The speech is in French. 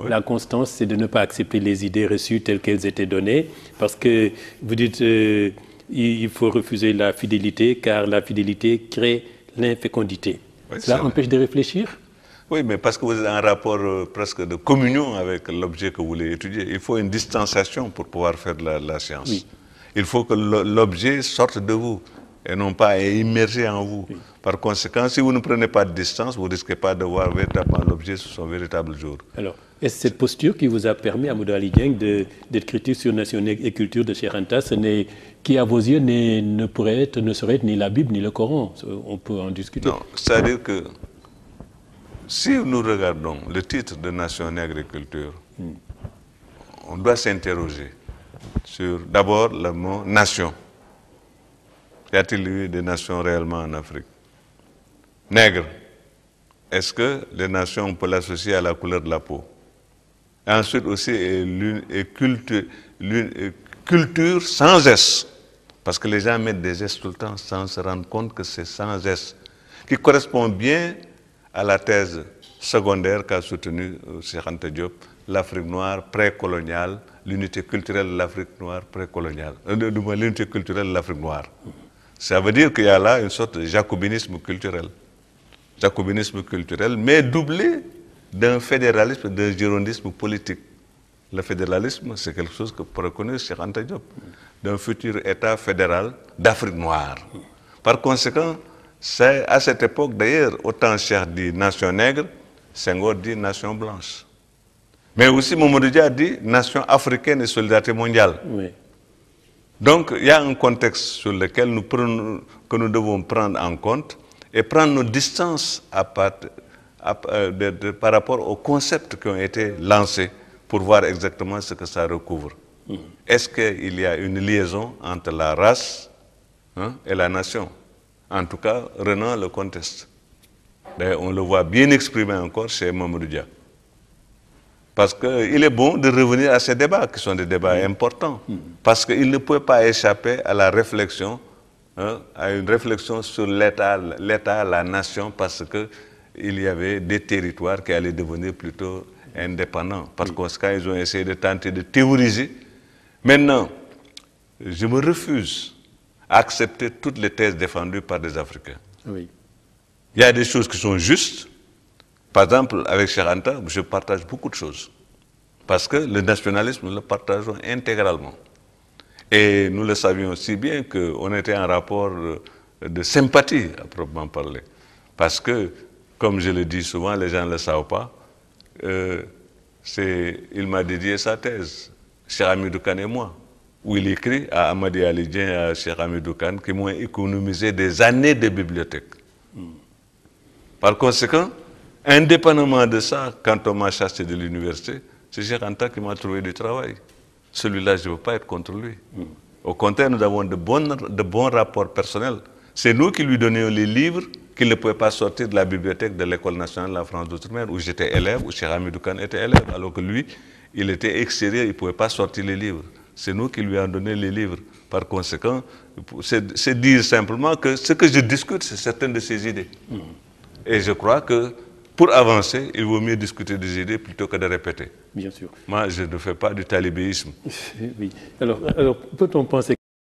Oui. La constance, c'est de ne pas accepter les idées reçues telles qu'elles étaient données, parce que vous dites il faut refuser la fidélité, car la fidélité crée l'infécondité. Oui, Cela empêche de réfléchir? Oui, mais parce que vous êtes en rapport presque de communion avec l'objet que vous voulez étudier. Il faut une distanciation pour pouvoir faire de la science. Oui. Il faut que l'objet sorte de vous et non pas immergé en vous. Oui. Par conséquent, si vous ne prenez pas de distance, vous ne risquez pas de voir véritablement l'objet sous son véritable jour. Alors, est-ce cette posture qui vous a permis, Amadou Ali Dieng, d'être critique sur Nation et culture de Cheikh Anta, qui à vos yeux ne serait être ni la Bible ni le Coran? On peut en discuter. Non, c'est-à-dire que si nous regardons le titre de Nation et agriculture, on doit s'interroger sur d'abord le mot nation. Y a-t-il eu des nations réellement en Afrique? Nègre, est-ce que les nations, on peut l'associer à la couleur de la peau? Et ensuite aussi, culture sans S. Parce que les gens mettent des S tout le temps sans se rendre compte que c'est sans S, qui correspond bien à la thèse secondaire qu'a soutenue Cheikh Anta Diop, l'Afrique noire précoloniale, l'unité culturelle de l'Afrique noire précoloniale, l'unité culturelle de l'Afrique noire. Ça veut dire qu'il y a là une sorte de jacobinisme culturel. Jacobinisme culturel, mais doublé d'un fédéralisme, d'un girondisme politique. Le fédéralisme, c'est quelque chose que reconnaît Cheikh Anta Diop, d'un futur État fédéral d'Afrique noire. Par conséquent, c'est à cette époque, d'ailleurs, autant Cheikh dit nation nègre, Senghor dit nation blanche. Mais aussi Mamadou Dia dit nation africaine et solidarité mondiale. Oui. Donc, il y a un contexte sur lequel que nous devons prendre en compte et prendre nos distances par rapport aux concepts qui ont été lancés pour voir exactement ce que ça recouvre. Est-ce qu'il y a une liaison entre la race et la nation? En tout cas, Renan le conteste. D'ailleurs, on le voit bien exprimé encore chez Mamadou Dia. Parce qu'il est bon de revenir à ces débats, qui sont des débats importants. Parce qu'il ne peut pas échapper à la réflexion, à une réflexion sur l'État, la nation, parce qu'il y avait des territoires qui allaient devenir plutôt indépendants. Par conséquent, ils ont essayé de tenter de théoriser. Maintenant, je me refuse à accepter toutes les thèses défendues par des Africains. Oui. Il y a des choses qui sont justes. Par exemple, avec Cheikh Anta, je partage beaucoup de choses. Parce que le nationalisme, nous le partageons intégralement. Et nous le savions si bien qu'on était en rapport de sympathie, à proprement parler. Parce que, comme je le dis souvent, les gens ne le savent pas, il m'a dédié sa thèse, Cheikh Hamidou Kane et moi, où il écrit à Amadi Ali Dieng et à Cheikh Hamidou Kane qui m'ont économisé des années de bibliothèque. Par conséquent, indépendamment de ça, quand on m'a chassé de l'université, c'est Cheikh Anta qui m'a trouvé du travail. Celui-là, je ne veux pas être contre lui. Au contraire, nous avons de bons rapports personnels. C'est nous qui lui donnions les livres qu'il ne pouvait pas sortir de la bibliothèque de l'École nationale de la France d'Outre-mer, où j'étais élève, où Cheikh Hamidou Kane était élève, alors que lui, il était extérieur, il ne pouvait pas sortir les livres. C'est nous qui lui avons donné les livres. Par conséquent, c'est dire simplement que ce que je discute, c'est certaines de ses idées. Et je crois que pour avancer, il vaut mieux discuter des idées plutôt que de répéter. Bien sûr. Moi, je ne fais pas du talibéisme. Oui. Alors peut-on penser